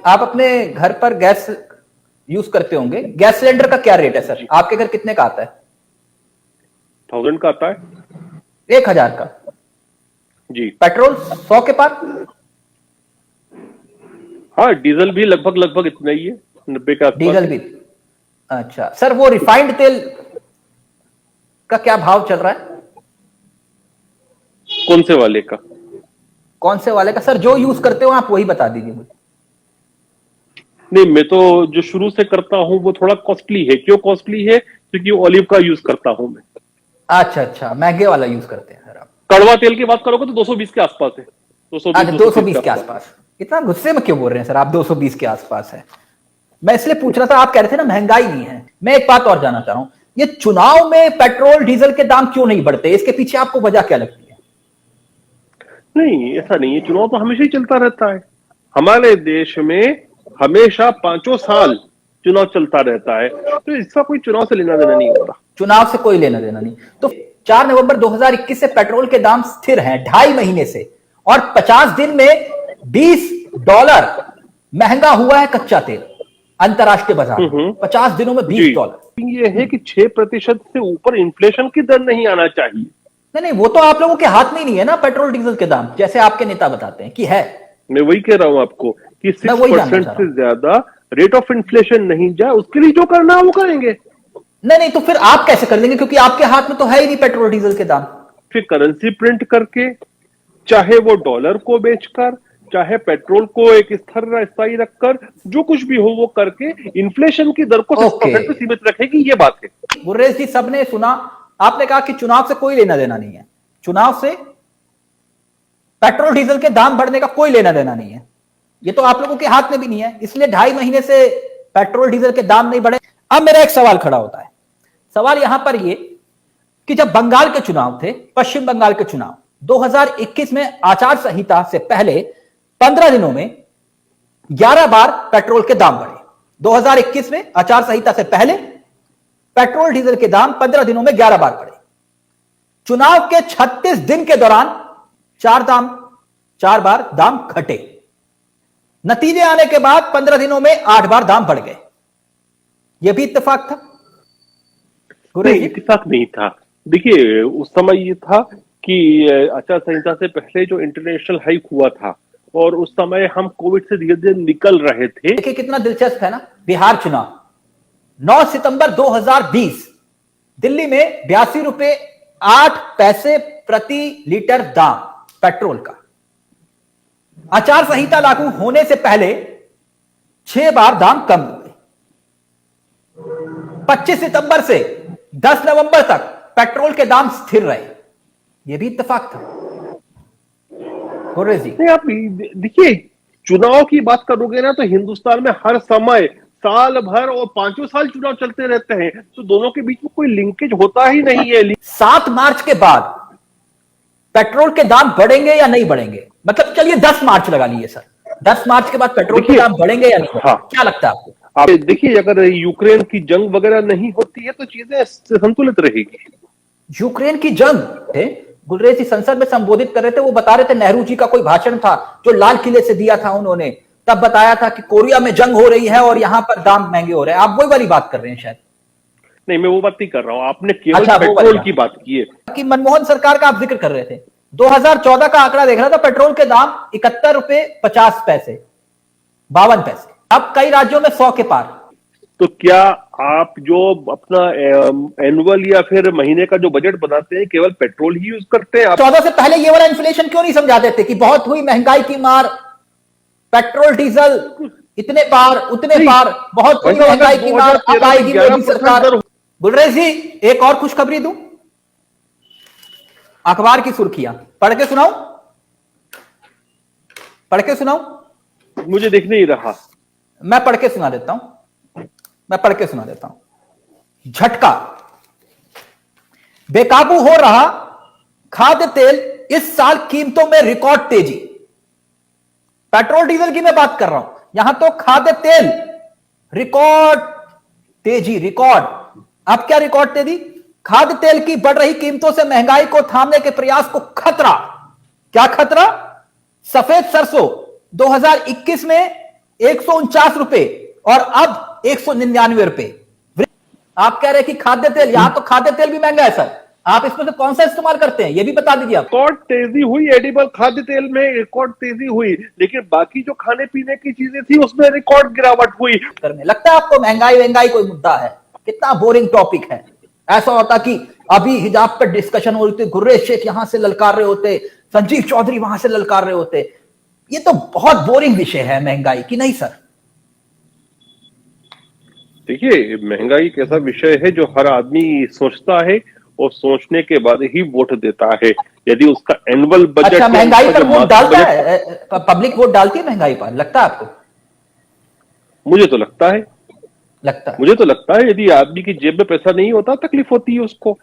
आप अपने घर पर गैस यूज करते होंगे, गैस सिलेंडर का क्या रेट है सर? आपके घर कितने का आता है? 1000 का आता है 1000 का जी। पेट्रोल 100 के पार? हाँ, डीजल भी लगभग लगभग इतना ही है, 90 के आसपास डीजल है। भी? अच्छा सर, वो रिफाइंड तेल का क्या भाव चल रहा है? कौन से वाले का? कौन से वाले का सर? जो यूज करते हो आप वही बता दीजिए मुझे। नहीं, मैं तो जो शुरू से करता हूं वो थोड़ा कॉस्टली है। क्यों कॉस्टली है? क्योंकि ऑलिव का यूज करता हूं मैं। अच्छा अच्छा, महंगे वाला यूज करते हैं सर आप। कड़वा तेल की बात करोगे तो 220 के आसपास है। 220 अच्छा 230 220 के आसपास। इतना गुस्से में क्यों बोल रहे हैं सर आप? 220 के आसपास है। मैं इसलिए पूछ रहा था, आप कह रहे थे ना महंगाई नहीं है। मैं एक बात और जानना चाह रहा हूं, ये चुनाव में पेट्रोल डीजल के दाम क्यों नहीं बढ़ते? इसके पीछे आपको वजह क्या लगती है? नहीं, ऐसा नहीं है। चुनाव तो हमेशा ही चलता रहता है हमारे देश में। हमेशा 5 साल चुनाव चलता रहता है, तो इसका कोई चुनाव से लेना देना नहीं होता। चुनाव से कोई लेना देना नहीं। तो 4 नवंबर 2021 से पेट्रोल के दाम स्थिर हैं 2.5 महीने से, और 50 दिन में $20 महंगा हुआ है कच्चा तेल अंतरराष्ट्रीय बाजार में। 50 दिनों में $20। ये है कि 6% से ऊपर इन्फ्लेशन की दर नहीं आना चाहिए। नहीं नहीं, वो तो आप लोगों के हाथ में ही नहीं है ना पेट्रोल डीजल के दाम, जैसे आपके नेता बताते हैं कि है। मैं वही कह रहा हूं आपको कि मैं वही जानना 6% चाह रहा से हूं। ज्यादा रेट ऑफ इन्फ्लेशन नहीं जाए, उसके लिए जो करना है वो करेंगे। नहीं नहीं, तो फिर आप कैसे कर लेंगे? क्योंकि आपके हाथ में तो है ही नहीं पेट्रोल डीजल के दाम। फिर करेंसी प्रिंट करके, चाहे वो डॉलर को बेचकर, चाहे पेट्रोल को एक स्थिर स्थायी रखकर, जो कुछ भी हो वो करके इन्फ्लेशन की दर को 6% पे सीमित रखेगी। ये बात है। गुर्रेश जी, सबने सुना। आपने कहा कि चुनाव से कोई लेना देना नहीं है। चुनाव से पेट्रोल डीजल के दाम बढ़ने का कोई लेना देना नहीं है। ये तो आप लोगों के हाथ में भी नहीं है, इसलिए 2.5 महीने से पेट्रोल डीजल के दाम नहीं बढ़े। अब मेरा एक सवाल खड़ा होता है। सवाल यहां पर ये कि जब बंगाल के चुनाव थे, पश्चिम बंगाल के चुनाव 2021 में, आचार संहिता से पहले 15 दिनों में 11 बार पेट्रोल के दाम बढ़े। 2021 में आचार संहिता से पहले पेट्रोल डीजल के दाम 15 दिनों में 11 बार बढ़े। चुनाव के 36 दिन के दौरान 4 बार दाम घटे। नतीजे आने के बाद 15 दिनों में 8 बार दाम बढ़ गए। यह भी इत्तेफाक था? नहीं, इत्तेफाक नहीं था। देखिए, उस समय ये था कि आचार संहिता से पहले जो इंटरनेशनल हाइक हुआ था, और उस समय हम कोविड से धीरे धीरे निकल रहे थे। देखिए कितना दिलचस्प है ना। बिहार चुनाव 9 सितंबर 2020, दिल्ली में 82 रुपए 8 पैसे प्रति लीटर दाम पेट्रोल का। आचार संहिता लागू होने से पहले 6 बार दाम कम हुए। 25 सितंबर से 10 नवंबर तक पेट्रोल के दाम स्थिर रहे। यह भी इत्तेफाक था गुर्रेश जी? नहीं, आप देखिए, चुनाव की बात करोगे ना तो हिंदुस्तान में हर समय साल भर और 5 साल चुनाव चलते रहते हैं, तो दोनों के बीच में कोई लिंकेज होता ही नहीं है। 7 मार्च के बाद पेट्रोल के दाम बढ़ेंगे या नहीं बढ़ेंगे? मतलब चलिए 10 मार्च लगा लीजिए सर, 10 मार्च के बाद पेट्रोल के दाम बढ़ेंगे या नहीं बढ़ेंगे? हाँ, क्या लगता है आपको? आप देखिए, अगर यूक्रेन की जंग वगैरह नहीं होती है तो चीजें संतुलित रहेगी। यूक्रेन की जंग थे गुलरेज जी संसद में संबोधित कर रहे थे। वो बता रहे थे नेहरू जी का कोई भाषण था जो लाल किले से दिया था उन्होंने, तब बताया था कि कोरिया में जंग हो रही है और यहां पर दाम महंगे हो रहे हैं। आप वही वाली बात कर रहे हैं शायद? नहीं, मैं वो बात नहीं कर रहा हूं। आपने केवल अच्छा, पेट्रोल की बात की है कि मनमोहन सरकार का आप जिक्र कर रहे थे। 2014 का आंकड़ा देख रहा था, पेट्रोल के दाम 71 रुपए 50 पैसे 52 पैसे, अब कई राज्यों में 100 के पार। तो क्या आप जो अपना एनुअल या फिर महीने का जो बजट बनाते हैं केवल पेट्रोल ही यूज करते हैं? 14 से पहले ये वाला इन्फ्लेशन क्यों नहीं समझाते थे कि बहुत हुई महंगाई की मार, पेट्रोल डीजल इतने पार उतने पार, बहुत हुई महंगाई की मार, अब आएगी मोदी सरकार। गुलरेज जी, एक और खुशखबरी दूं, अखबार की सुर्खियां पढ़ के सुनाऊं? पढ़ के सुनाऊं? मुझे दिख नहीं रहा। मैं पढ़ के सुना देता हूं, मैं पढ़ के सुना देता हूं। झटका, बेकाबू हो रहा खाद्य तेल, इस साल कीमतों में रिकॉर्ड तेजी। पेट्रोल डीजल की मैं बात कर रहा हूं, यहां तो खाद्य तेल रिकॉर्ड तेजी, रिकॉर्ड। अब क्या रिकॉर्ड तेजी? खाद्य तेल की बढ़ रही कीमतों से महंगाई को थामने के प्रयास को खतरा। क्या खतरा? सफेद सरसों 2021 में 149 रुपए और अब 199 रुपए। आप कह रहे हैं कि खाद्य तेल, यहां तो खाद्य तेल भी महंगा है सर, आप इसमें से कौन सा इस्तेमाल करते हैं ये भी बता दीजिए आप। रिकॉर्ड तेजी हुई एडिबल खाद्य तेल में, रिकॉर्ड तेजी हुई, लेकिन बाकी जो खाने पीने की चीजें थी उसमें रिकॉर्ड गिरावट हुई। लगता है आपको महंगाई कोई मुद्दा है? कितना बोरिंग टॉपिक है। ऐसा होता कि अभी हिजाब पर डिस्कशन हो रही थी, गुर्रेज शेख यहां से ललकार रहे होते, संजीव चौधरी वहां से ललकार रहे होते। ये तो बहुत बोरिंग विषय है महंगाई की, नहीं सर? देखिए, महंगाई एक ऐसा विषय है जो हर आदमी सोचता है और सोचने के बाद ही वोट देता है। यदि उसका एनुअल बजट, अच्छा, महंगाई पर वोट डालता है पब्लिक, वोट डालती है महंगाई पर, लगता है आपको? मुझे तो लगता है, लगता है। मुझे तो लगता है यदि आदमी की जेब में पैसा नहीं होता तकलीफ होती है उसको।